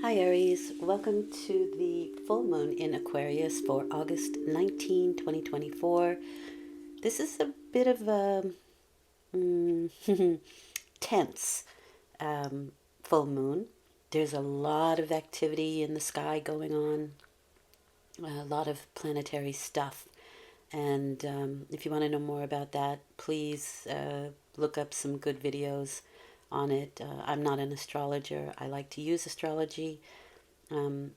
Hi Aries, welcome to the full moon in Aquarius for August 19, 2024. This is a bit of a tense full moon. There's a lot of activity in the sky going on, a lot of planetary stuff. And if you want to know more about that, please look up some good videos on it. I'm not an astrologer. I like to use astrology, um,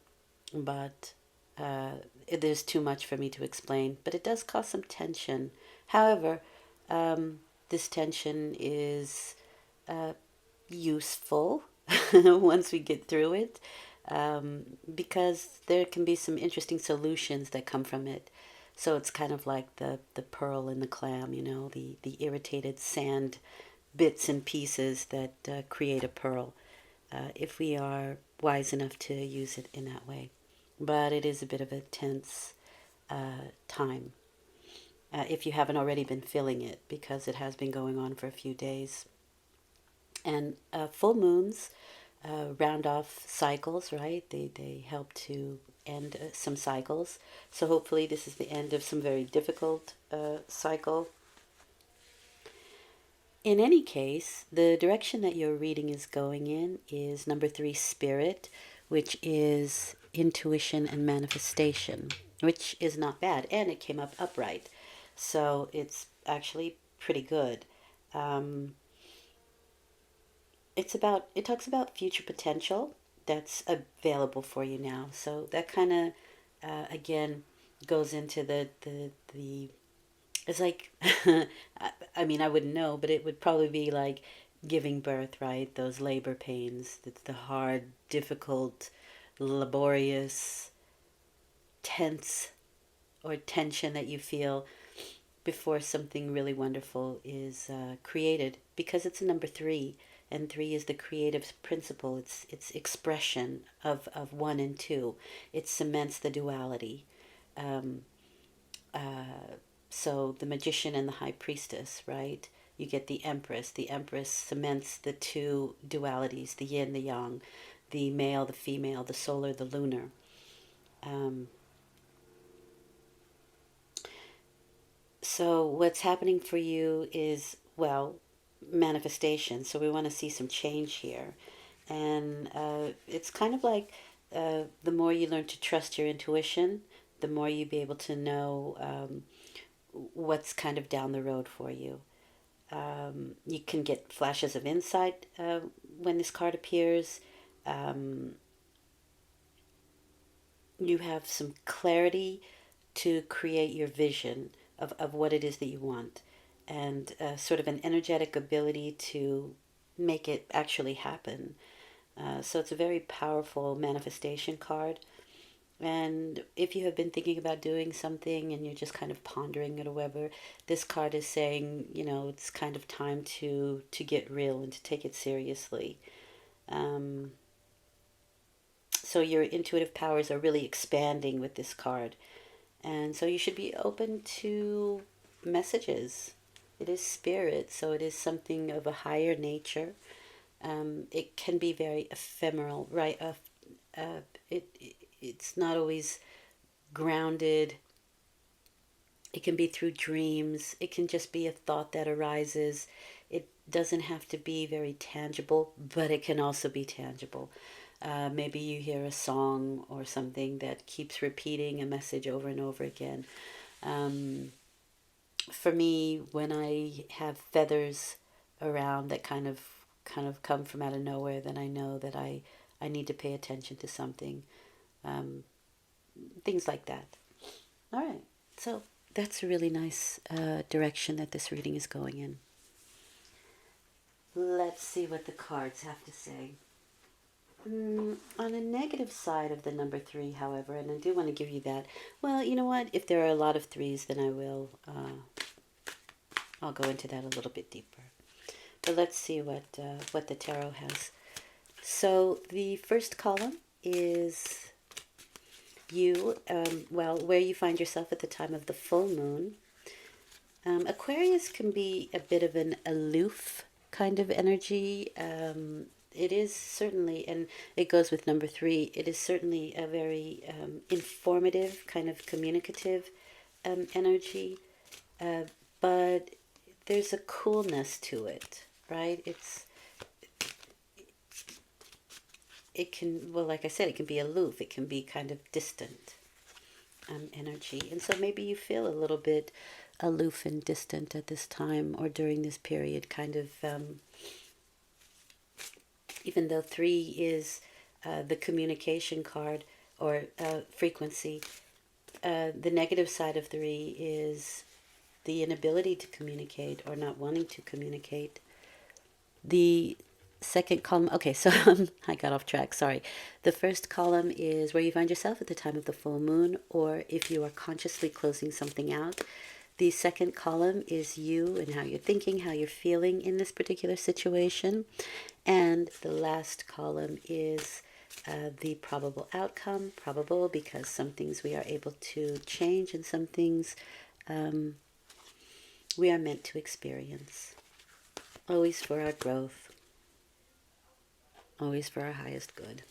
but there's too much for me to explain. But it does cause some tension. However, this tension is uh, useful once we get through it, because there can be some interesting solutions that come from it. So it's kind of like the pearl in the clam, the irritated sand bits and pieces that create a pearl, if we are wise enough to use it in that way. But it is a bit of a tense time, if you haven't already been feeling it, because it has been going on for a few days. And full moons round off cycles, right? They help to end some cycles. So hopefully this is the end of some very difficult cycle. In any case, the direction that your reading is going in is number 3, spirit, which is intuition and manifestation, which is not bad. And it came up upright. So it's actually pretty good. Um, it talks about future potential that's available for you now. So that kind of again goes into the it's like I mean, I wouldn't know, but it would probably be like giving birth, right? Those labor pains, the hard, difficult, laborious, tense or tension that you feel before something really wonderful is created, because it's a number 3, and 3 is the creative principle. It's expression of 1 and 2. It cements the duality. Um, so the magician and the high priestess, right? You get the empress. The empress cements the two dualities, the yin, the yang, the male, the female, the solar, the lunar. Um, so what's happening for you is, well, manifestation. So we want to see some change here. And it's kind of like the more you learn to trust your intuition, the more you be able to know what's kind of down the road for you. You can get flashes of insight when this card appears. Um, you have some clarity to create your vision of what it is that you want, and sort of an energetic ability to make it actually happen. So it's a very powerful manifestation card. And if you have been thinking about doing something and you're just kind of pondering it or whatever, this card is saying, it's kind of time to get real and to take it seriously. Um, so your intuitive powers are really expanding with this card. And so you should be open to messages. It is spirit, so it is something of a higher nature. It can be very ephemeral, right? It's not always grounded. It can be through dreams. It can just be a thought that arises. It doesn't have to be very tangible, but it can also be tangible. Maybe you hear a song or something that keeps repeating a message over and over again. Um, for me, when I have feathers around that kind of come from out of nowhere, then I know that I need to pay attention to something. Um, Things like that. All right. So that's a really nice direction that this reading is going in. Let's see what the cards have to say. On the negative side of the number 3, however, and I do want to give you that. Well, you know what? If there are a lot of 3s, then I'll go into that a little bit deeper. But let's see what the tarot has. So the first column is you, well, where you find yourself at the time of the full moon. Aquarius can be a bit of an aloof kind of energy. it is certainly, and it goes with number 3, it is certainly a very informative, kind of communicative energy, but there's a coolness to it, right? It can, well, like I said, it can be aloof, it can be kind of distant energy. And so maybe you feel a little bit aloof and distant at this time or during this period, kind of, even though 3 is the communication card or frequency, the negative side of 3 is the inability to communicate or not wanting to communicate. The second column, okay, so I got off track, sorry. The first column is where you find yourself at the time of the full moon, or if you are consciously closing something out. The second column is you and how you're thinking, how you're feeling in this particular situation. And the last column is the probable outcome, probable because some things we are able to change and some things we are meant to experience. Always for our growth, always for our highest good.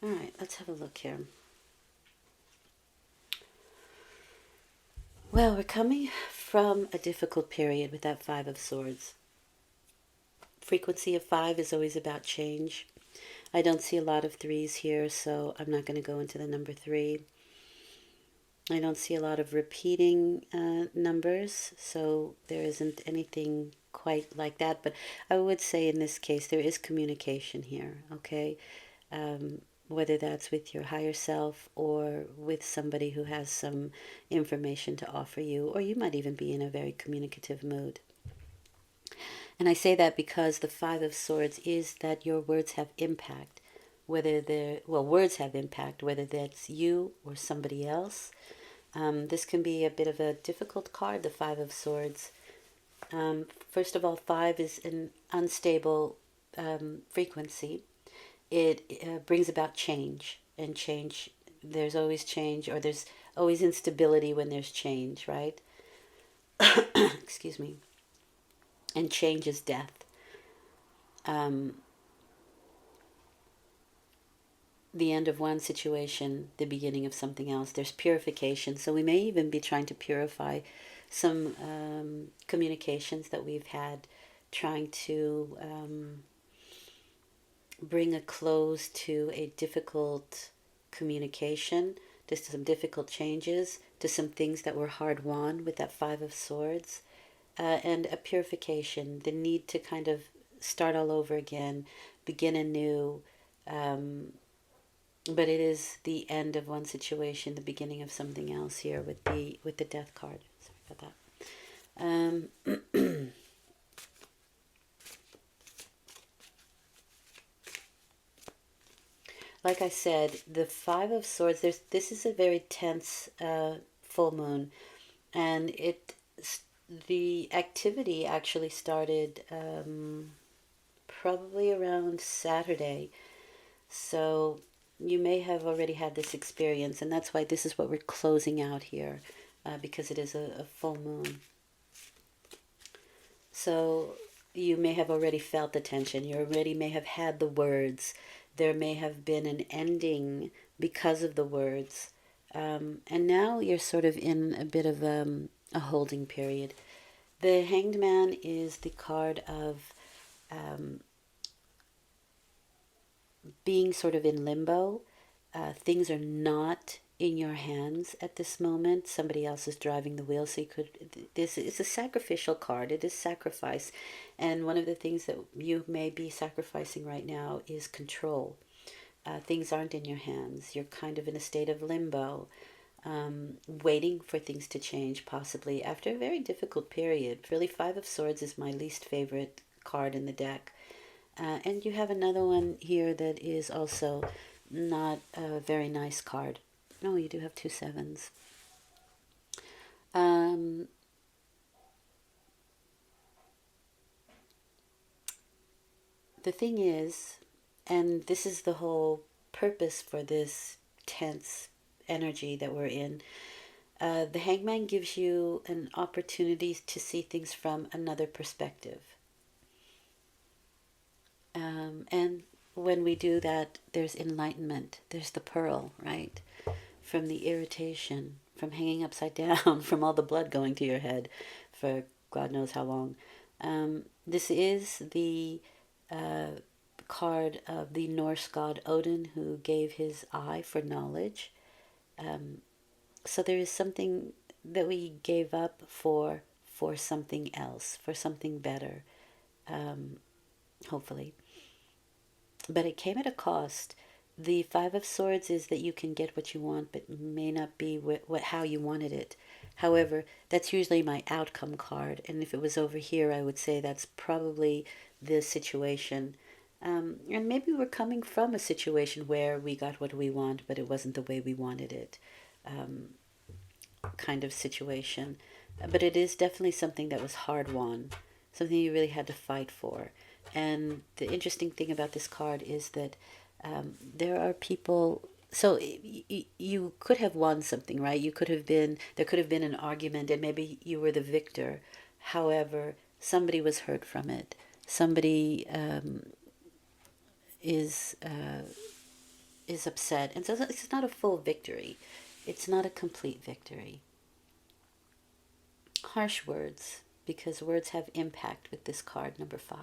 All right, let's have a look here. Well, we're coming from a difficult period with that 5 of Swords. Frequency of 5 is always about change. I don't see a lot of 3s here, so I'm not going to go into the number 3. I don't see a lot of repeating numbers, so there isn't anything quite like that. But I would say in this case, there is communication here, okay? Whether that's with your higher self or with somebody who has some information to offer you, or you might even be in a very communicative mood. And I say that because the 5 of Swords is that your words have impact. Whether they're, well, words have impact, whether that's you or somebody else. This can be a bit of a difficult card, the 5 of Swords. First of all, 5 is an unstable frequency. It brings about change, and change, there's always change, or there's always instability when there's change, right? Excuse me. And change is death. The end of one situation, the beginning of something else. There's purification. So we may even be trying to purify some communications that we've had, trying to bring a close to a difficult communication, to some difficult changes, to some things that were hard won with that 5 of Swords. And a purification, the need to kind of start all over again, begin anew. But it is the end of one situation, the beginning of something else here with the Death card. Sorry about that. Like I said, the 5 of Swords. This is a very tense full moon, and the activity actually started probably around Saturday. So you may have already had this experience, and that's why this is what we're closing out here, because it is a full moon. So you may have already felt the tension. You already may have had the words. There may have been an ending because of the words. And now you're sort of in a bit of a holding period. The Hanged Man is the card of being sort of in limbo. Things are not in your hands at this moment. Somebody else is driving the wheel, so you could. This is a sacrificial card. It is sacrifice, and one of the things that you may be sacrificing right now is control. Things aren't in your hands. You're kind of in a state of limbo, waiting for things to change, possibly after a very difficult period. Really, 5 of Swords is my least favorite card in the deck. And you have another one here that is also not a very nice card. No, you do have 2 sevens. The thing is, and this is the whole purpose for this tense energy that we're in, the Hangman gives you an opportunity to see things from another perspective. And when we do that, there's enlightenment. There's the pearl, right? From the irritation, from hanging upside down, from all the blood going to your head for God knows how long. This is the card of the Norse god Odin, who gave his eye for knowledge. So there is something that we gave up for something else, for something better, hopefully. But it came at a cost. The Five of Swords is that you can get what you want, but may not be how you wanted it. However, that's usually my outcome card, and if it was over here, I would say that's probably the situation. And maybe we're coming from a situation where we got what we want, but it wasn't the way we wanted it, kind of situation. But it is definitely something that was hard won, something you really had to fight for. And the interesting thing about this card is that there are people. So you could have won something, right? You could have been, there could have been an argument, and maybe you were the victor. However, somebody was hurt from it. Somebody is upset, and so it's not a full victory. It's not a complete victory. Harsh words, because words have impact with this card, number 5,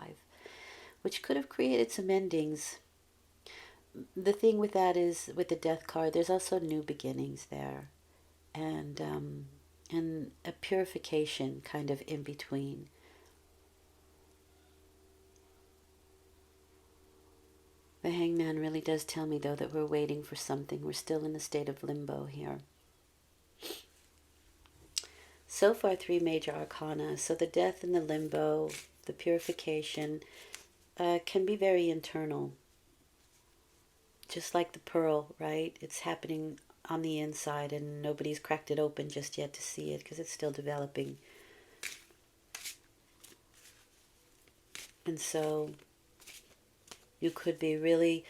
which could have created some endings. The thing with that is, with the death card, there's also new beginnings there, and a purification kind of in between. The Hangman really does tell me, though, that we're waiting for something. We're still in a state of limbo here. So far, 3 major arcana. So the death and the limbo, the purification, can be very internal. Just like the pearl, right? It's happening on the inside, and nobody's cracked it open just yet to see it because it's still developing. And so you could be really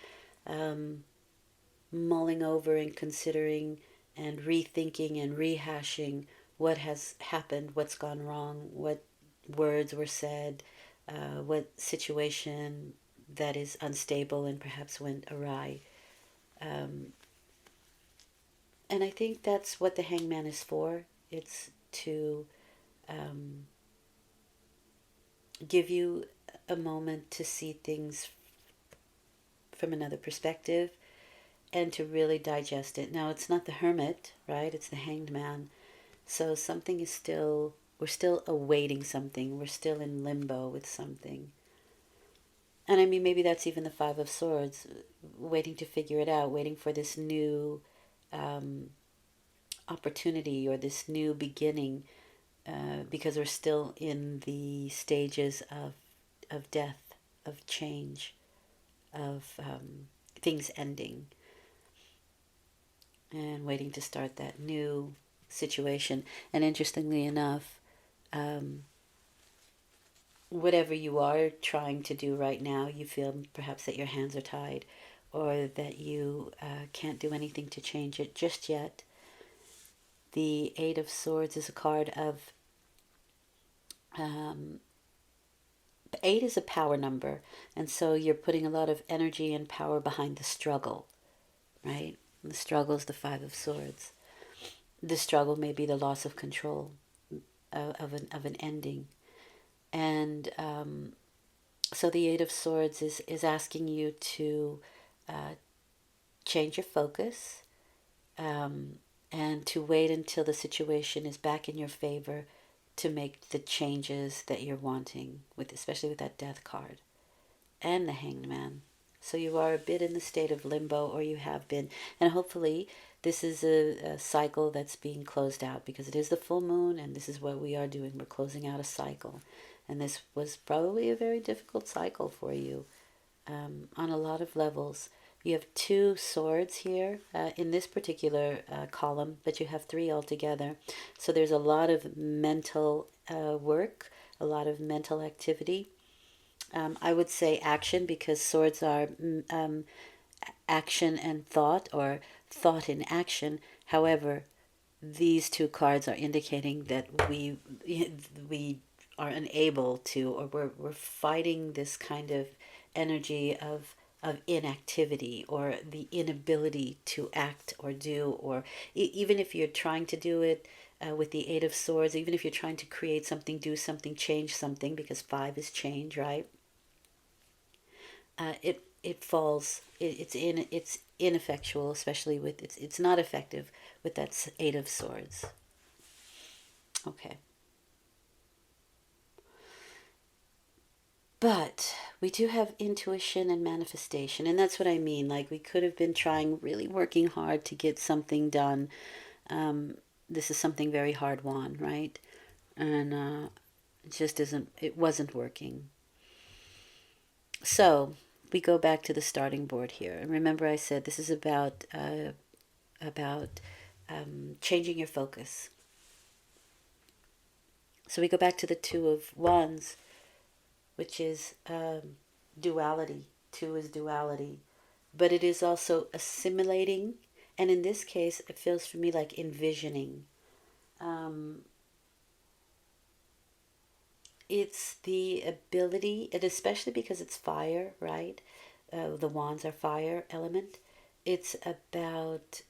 mulling over and considering and rethinking and rehashing what has happened, what's gone wrong, what words were said, what situation that is unstable and perhaps went awry. And I think that's what the Hangman is for. It's to give you a moment to see things from another perspective and to really digest it. Now, it's not the Hermit, right? It's the Hanged Man. So something is still, we're still awaiting something. We're still in limbo with something. And I mean, maybe that's even the Five of Swords, waiting to figure it out, waiting for this new opportunity or this new beginning, because we're still in the stages of death, of change, of things ending, and waiting to start that new situation. And interestingly enough, whatever you are trying to do right now, you feel perhaps that your hands are tied, or that you can't do anything to change it just yet. The Eight of Swords is a card of... 8 is a power number, and so you're putting a lot of energy and power behind the struggle, right? And the struggle is the Five of Swords. The struggle may be the loss of control of an ending. And so the Eight of Swords is asking you to change your focus, and to wait until the situation is back in your favor to make the changes that you're wanting, with especially with that Death card and the Hanged Man. So you are a bit in the state of limbo, or you have been, and hopefully this is a cycle that's being closed out, because it is the full moon, and this is what we are doing. We're closing out a cycle, and this was probably a very difficult cycle for you on a lot of levels. You have 2 swords here in this particular column, but you have 3 altogether. So there's a lot of mental work, a lot of mental activity. I would say action, because swords are action and thought, or thought in action. However, these 2 cards are indicating that we are unable to, or we're fighting this kind of energy of inactivity, or the inability to act or do, or even if you're trying to do it with the Eight of Swords, even if you're trying to create something, do something, change something, because five is change, right? It falls. It's ineffectual, especially with it's not effective with that Eight of Swords. Okay. But we do have intuition and manifestation, and that's what I mean. Like, we could have been trying, really working hard to get something done. Um, this is something very hard won, right? And it just isn't. It wasn't working. So we go back to the starting board here, and remember, I said this is about changing your focus. So we go back to the Two of Wands, which is duality. Two is duality, but it is also assimilating, and in this case it feels for me like envisioning. um, it's the ability, and especially because it's fire, right? The wands are fire element. It's about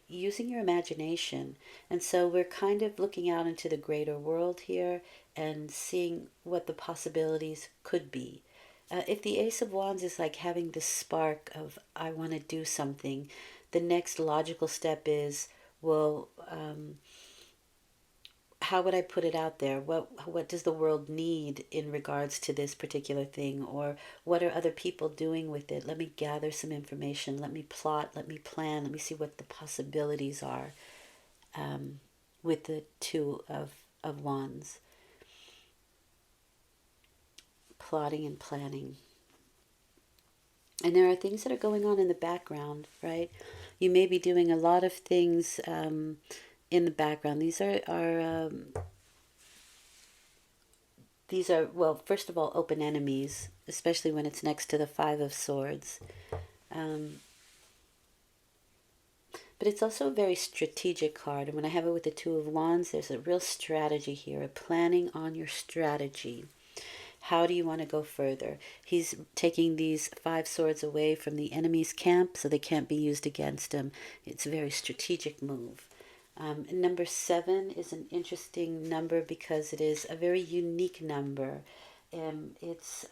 using your imagination, and so we're kind of looking out into the greater world here and seeing what the possibilities could be. If the Ace of Wands is like having this spark of, I want to do something, the next logical step is, well, how would I put it out there? What does the world need in regards to this particular thing? Or what are other people doing with it? Let me gather some information. Let me plot. Let me plan. Let me see what the possibilities are with the Two of Wands. Plotting and planning. And there are things that are going on in the background, right? You may be doing a lot of things in the background. These are, well, first of all, open enemies, especially when it's next to the Five of Swords. Um, but it's also a very strategic card. And when I have it with the Two of Wands, there's a real strategy here, a planning on your strategy. How do you want to go further? He's taking these five swords away from the enemy's camp so they can't be used against him. It's a very strategic move. And number 7 is an interesting number because it is a very unique number. It's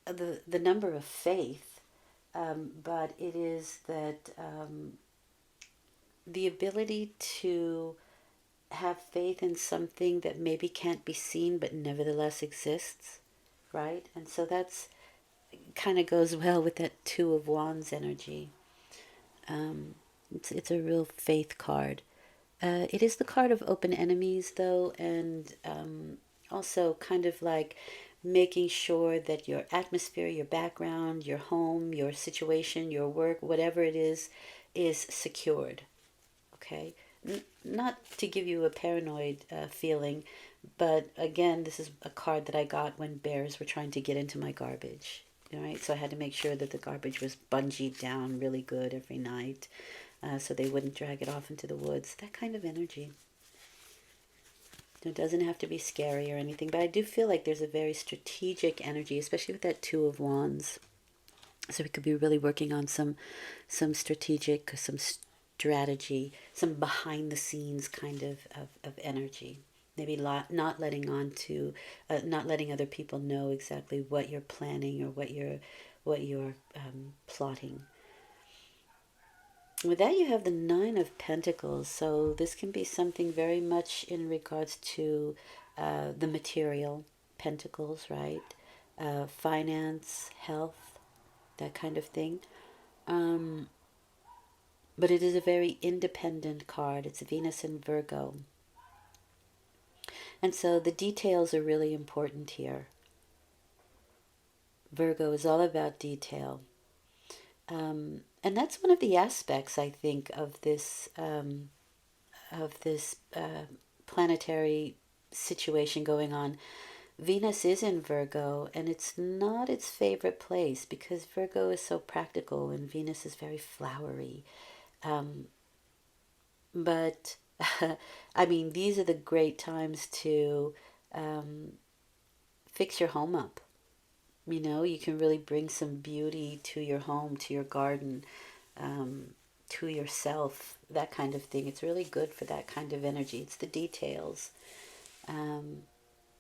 the number of faith, but it is that the ability to have faith in something that maybe can't be seen but nevertheless exists, right? And so that's kind of goes well with that Two of Wands energy. Um, it's a real faith card. It is the card of open enemies, though, and also kind of like making sure that your atmosphere, your background, your home, your situation, your work, whatever it is secured. Okay? Not to give you a paranoid feeling, but again, this is a card that I got when bears were trying to get into my garbage. All right, so I had to make sure that the garbage was bungeed down really good every night, so they wouldn't drag it off into the woods. That kind of energy. It doesn't have to be scary or anything, but I do feel like there's a very strategic energy, especially with that Two of Wands. So we could be really working on some strategic, some strategy, some behind the scenes kind of energy. Maybe not letting on to, not letting other people know exactly what you're planning or what you're plotting. With that, you have the Nine of Pentacles. So this can be something very much in regards to the material pentacles, right? Finance, health, that kind of thing. Um, but it is a very independent card. It's Venus in Virgo. And so the details are really important here. Virgo is all about detail. And that's one of the aspects, I think, of this planetary situation going on. Venus is in Virgo, and it's not its favorite place because Virgo is so practical and Venus is very flowery. Um, but I mean, these are the great times to um, fix your home up. You know, you can really bring some beauty to your home, to your garden, um, to yourself, that kind of thing. It's really good for that kind of energy. It's the details. Um,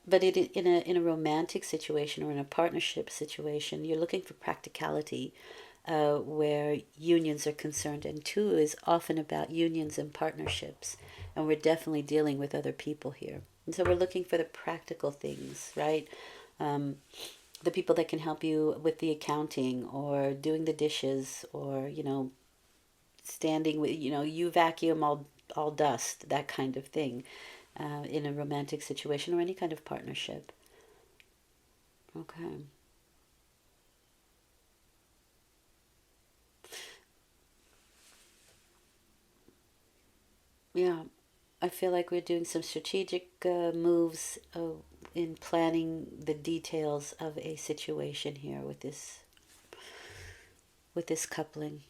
but in a romantic situation or in a partnership situation, you're looking for practicality where unions are concerned. And two is often about unions and partnerships. And we're definitely dealing with other people here. And so we're looking for the practical things, right? Um, the people that can help you with the accounting or doing the dishes or, you know, standing with, you know, you vacuum all dust, that kind of thing, in a romantic situation or any kind of partnership. Okay. Yeah, I feel like we're doing some strategic moves in planning the details of a situation here with this coupling.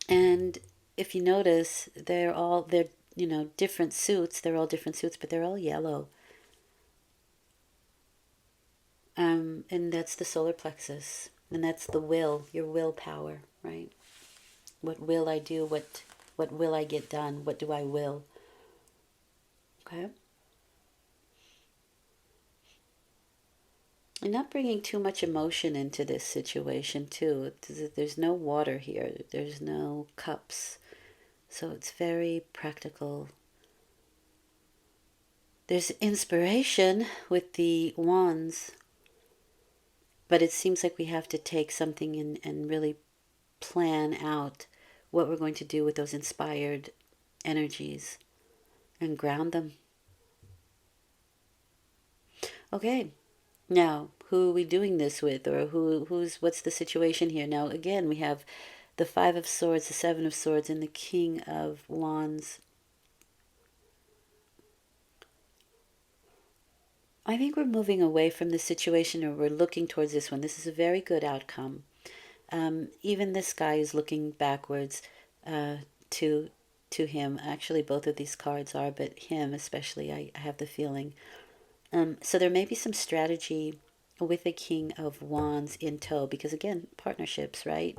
And if you notice, they're you know different suits. They're all different suits, but they're all yellow. And that's the solar plexus, and that's the will, your willpower, right? What will I do? What will I get done? What do I will? Okay. And not bringing too much emotion into this situation too. There's no water here. There's no cups. So it's very practical. There's inspiration with the wands, but it seems like we have to take something and really plan out what we're going to do with those inspired energies and ground them. Okay, now who are we doing this with, or who's what's the situation here? Now again, we have the Five of Swords, the Seven of Swords, and the King of Wands. I think we're moving away from this situation, or we're looking towards this one. This is a very good outcome. Even this guy is looking backwards uh, to to him. Actually, both of these cards are, but him especially, I have the feeling. So there may be some strategy with the King of Wands in tow, because again, partnerships, right?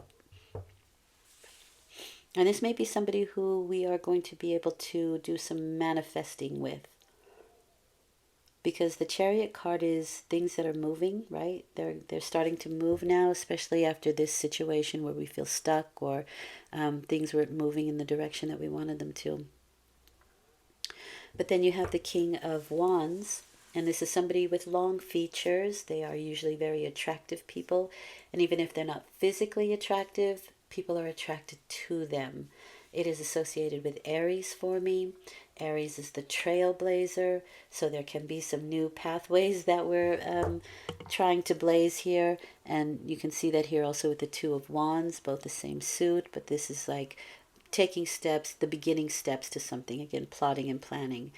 And this may be somebody who we are going to be able to do some manifesting with. Because the Chariot card is things that are moving, right? They're starting to move now, especially after this situation where we feel stuck or things weren't moving in the direction that we wanted them to. But then you have the King of Wands, and this is somebody with long features. They are usually very attractive people, and even if they're not physically attractive, people are attracted to them. It is associated with Aries for me. Aries is the trailblazer, so there can be some new pathways that we're trying to blaze here. And you can see that here also with the Two of Wands, both the same suit, but this is like taking steps, the beginning steps to something, again, plotting and planning.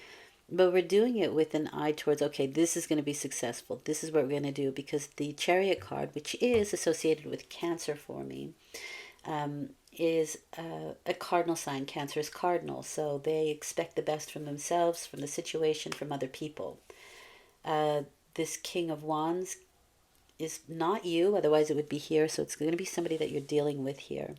But we're doing it with an eye towards, okay, this is going to be successful. This is what we're going to do, because the Chariot card, which is associated with Cancer for me, is a cardinal sign. Cancer is cardinal, so they expect the best from themselves, from the situation, from other people. This King of Wands is not you, otherwise it would be here, so it's going to be somebody that you're dealing with here.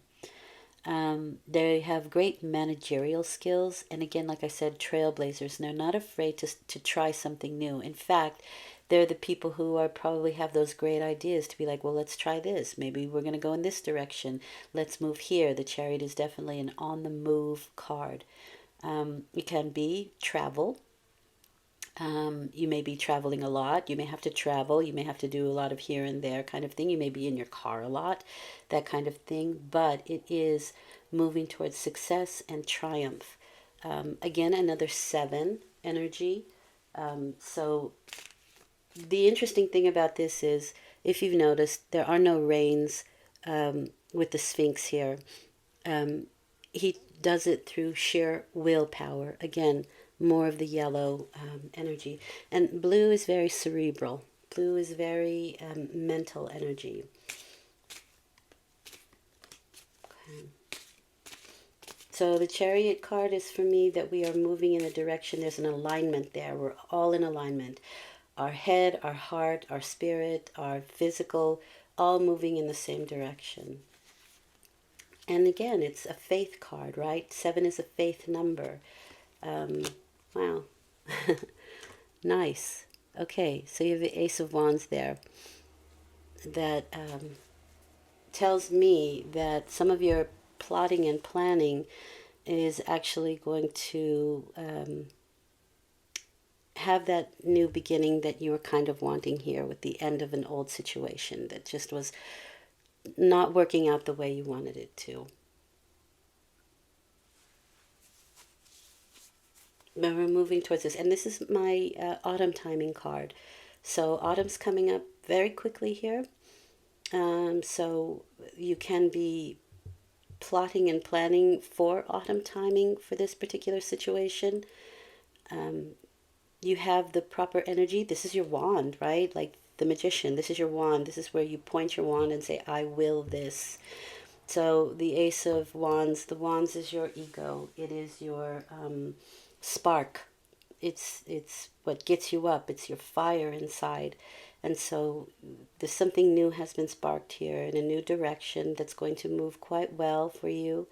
They have great managerial skills, and again, like I said, trailblazers, and they're not afraid to try something new. In fact, they're the people who are probably have those great ideas to be like, well, let's try this. Maybe we're going to go in this direction. Let's move here. The Chariot is definitely an on the move card. It can be travel. You may be traveling a lot. You may have to travel. You may have to do a lot of here and there kind of thing. You may be in your car a lot, that kind of thing. But it is moving towards success and triumph. Again, another seven energy. So the interesting thing about this is, if you've noticed, there are no rains with the Sphinx here. He does it through sheer willpower. Again, more of the yellow energy. And blue is very cerebral. Blue is very mental energy. Okay. So the Chariot card is for me that we are moving in a direction. There's an alignment there. We're all in alignment. our head, our heart, our spirit, our physical, all moving in the same direction. And again, it's a faith card, right? 7 is a faith number. Wow. Nice. Okay, so you have the Ace of Wands there. That tells me that some of your plotting and planning is actually going to have that new beginning that you were kind of wanting here with the end of an old situation that just was not working out the way you wanted it to. But we're moving towards this. And this is my autumn timing card. So autumn's coming up very quickly here. So you can be plotting and planning for autumn timing for this particular situation. You have the proper energy. This is your wand, right? Like the magician. This is your wand. This is where you point your wand and say, I will this. So the Ace of Wands, the wands is your ego. It is your spark. It's what gets you up. It's your fire inside. And so there's something new has been sparked here in a new direction that's going to move quite well for you.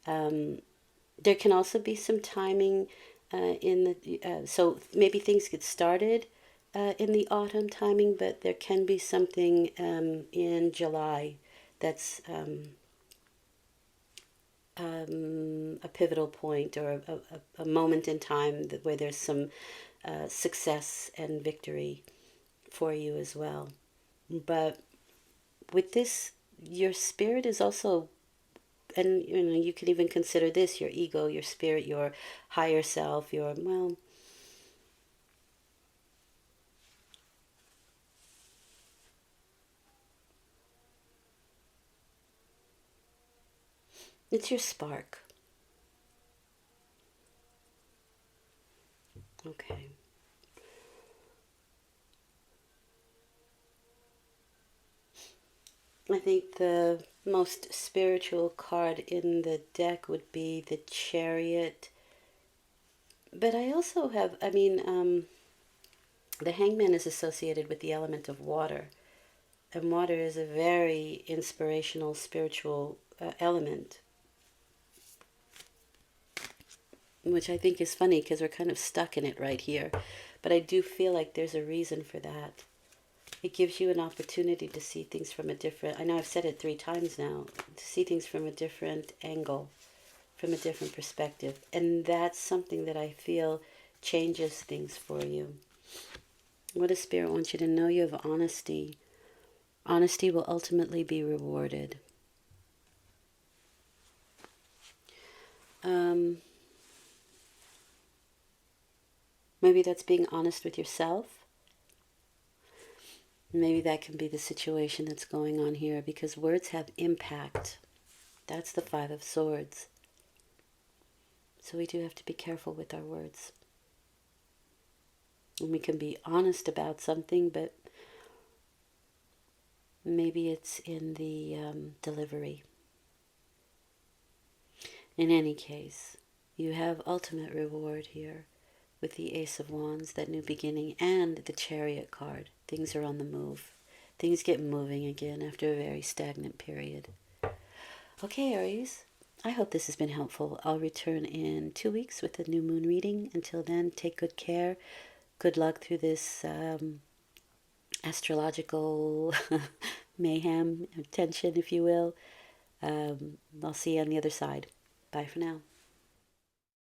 There can also be some timing so maybe things get started in the autumn timing, but there can be something in July that's a pivotal point or a moment in time where there's some success and victory for you as well. But with this, your spirit is also, and you can even consider this your ego, your spirit, your higher self, it's your spark. Okay. I think the most spiritual card in the deck would be the Chariot. But I also have, the Hangman is associated with the element of water. And water is a very inspirational, spiritual element. Which I think is funny because we're kind of stuck in it right here. But I do feel like there's a reason for that. It gives you an opportunity to see things from a different, I know I've said it 3 times now, to see things from a different angle, from a different perspective. And that's something that I feel changes things for you. What does Spirit want you to know? You have honesty. Honesty will ultimately be rewarded. Maybe that's being honest with yourself. Maybe that can be the situation that's going on here, because words have impact. That's the 5 of Swords. So we do have to be careful with our words. And we can be honest about something, but maybe it's in the delivery. In any case, you have ultimate reward here with the Ace of Wands, that new beginning, and the Chariot card. Things are on the move. Things get moving again after a very stagnant period. Okay, Aries, I hope this has been helpful. I'll return in 2 weeks with a new moon reading. Until then, take good care. Good luck through this astrological mayhem, tension, if you will. I'll see you on the other side. Bye for now.